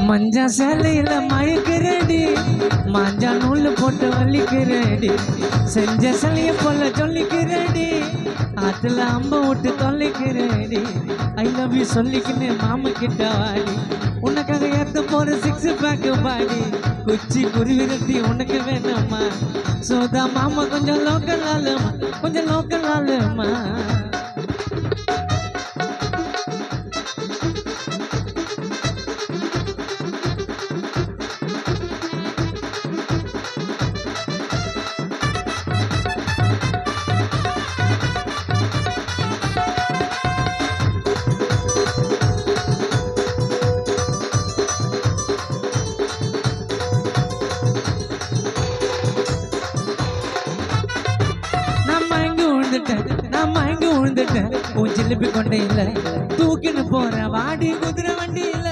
மஞ்சா சேலையில மயக்கிறடி, மாஞ்சா நூல் போட்டு வலிக்கிறடி, செஞ்ச சலைய போல சொல்லிக்கிறடி, ஆத்துல அம்ப விட்டு தொல்லிக்கிறடி. ஐ லவ் யூ சொல்லிக்கின்னு மாம கிட்ட வாடி, உனக்காக ஏத்த போற 6 பேக் பாடி, குச்சி குருவி கட்டி உனக்கு வேணுமா? சோதா மாமா கொஞ்சம் லோக்கல் ஆளுமா, கொஞ்சம் லோக்கல் ஆளுமா. நான் மயங்கி விழுந்துட்டேன் உன் ஜிலிபி கொண்டையில, தூக்கின்னு போற வாடி குதிரை வண்டியில.